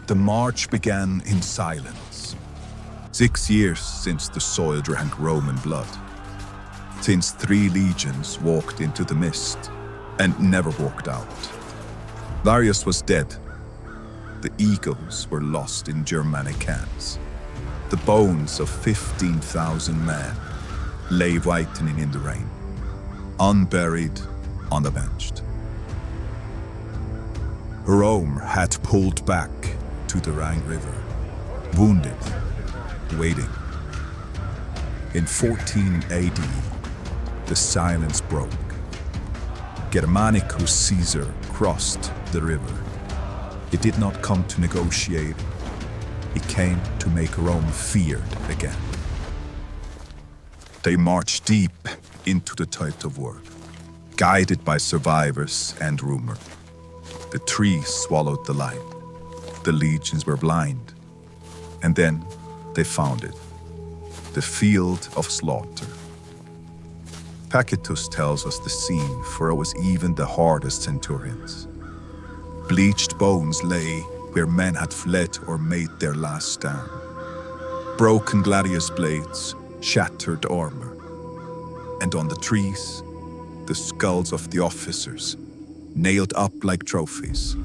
The march began in silence. 6 years since the soil drank Roman blood. Since 3 legions walked into the mist and never walked out. Varius was dead. The eagles were lost in Germanic hands. The bones of 15,000 men lay whitening in the rain, unburied, unavenged. Rome had pulled back to the Rhine River, wounded, waiting. In 14 AD, the silence broke. Germanicus Caesar crossed the river. He did not come to negotiate. He came to make Rome feared again. They marched deep into the Teutoburg, guided by survivors and rumor. The trees swallowed the light. The legions were blind. And then they found it. The field of slaughter. Tacitus tells us the scene, for it was even the hardest centurions. Bleached bones lay where men had fled or made their last stand. Broken gladius blades, shattered armor. And on the trees, the skulls of the officers, nailed up like trophies.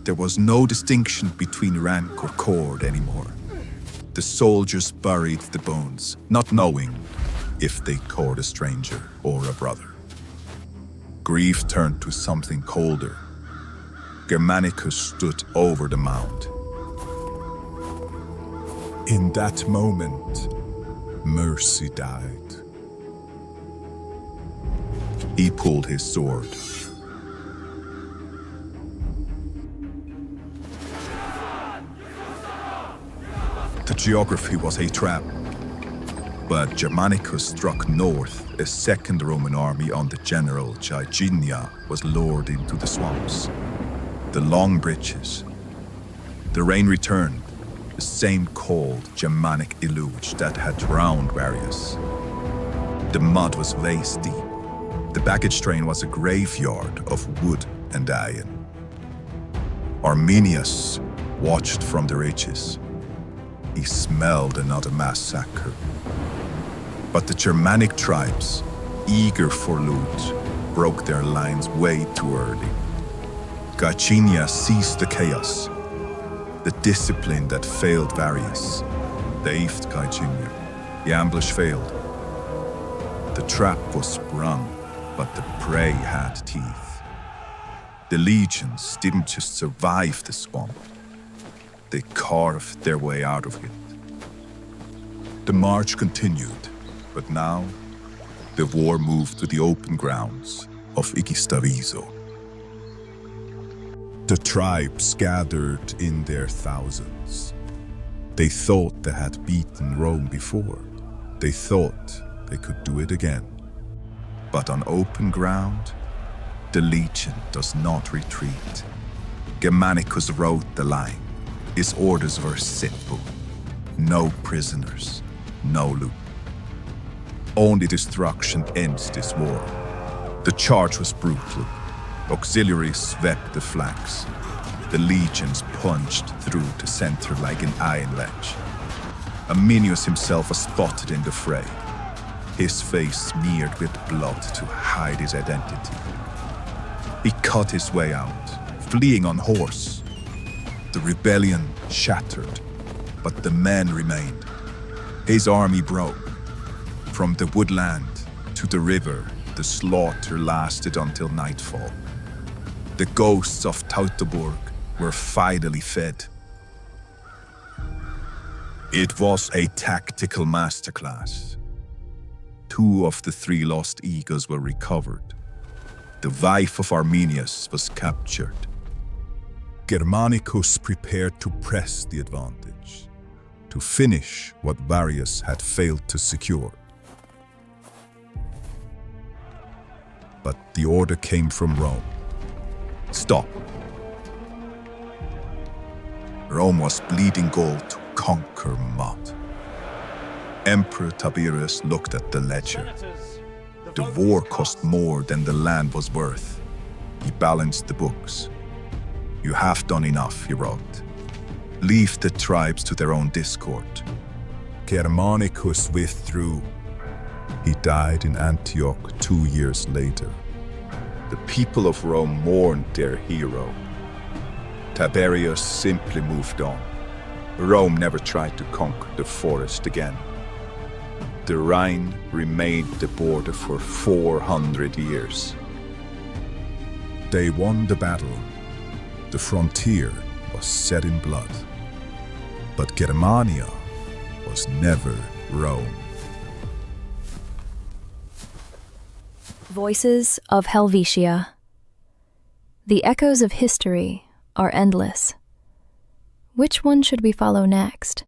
There was no distinction between rank or cord anymore. The soldiers buried the bones, not knowing if they caught a stranger or a brother. Grief turned to something colder. Germanicus stood over the mound. In that moment, mercy died. He pulled his sword. The geography was a trap, but Germanicus struck north. A second Roman army under General Germania was lured into the swamps. The long bridges. The rain returned, the same cold Germanic deluge that had drowned Varius. The mud was waist deep. The baggage train was a graveyard of wood and iron. Arminius watched from the ridges. He smelled another massacre. But the Germanic tribes, eager for loot, broke their lines way too early. Germania seized the chaos, the discipline that failed Varius. They aved Germania. The ambush failed. The trap was sprung, but the prey had teeth. The legions didn't just survive the swamp. They carved their way out of it. The march continued, but now the war moved to the open grounds of Idistaviso. The tribes gathered in their thousands. They thought they had beaten Rome before. They thought they could do it again. But on open ground, the legion does not retreat. Germanicus wrote the line. His orders were simple. No prisoners, no loot. Only destruction ends this war. The charge was brutal. Auxiliaries swept the flanks. The legions punched through the center like an iron ledge. Arminius himself was spotted in the fray, his face smeared with blood to hide his identity. He cut his way out, fleeing on horse. The rebellion shattered, but the men remained. His army broke. From the woodland to the river, the slaughter lasted until nightfall. The ghosts of Teutoburg were finally fed. It was a tactical masterclass. 2 of the 3 lost eagles were recovered. The wife of Arminius was captured. Germanicus prepared to press the advantage, to finish what Varius had failed to secure. But the order came from Rome. Stop. Rome was bleeding gold to conquer mud. Emperor Tiberius looked at the ledger. The war cost more than the land was worth. He balanced the books. You have done enough, he wrote. Leave the tribes to their own discord. Germanicus withdrew. He died in Antioch 2 years later. The people of Rome mourned their hero. Tiberius simply moved on. Rome never tried to conquer the forest again. The Rhine remained the border for 400 years. They won the battle. The frontier was set in blood. But Germania was never Rome. Voices of Helvetia. The echoes of history are endless. Which one should we follow next?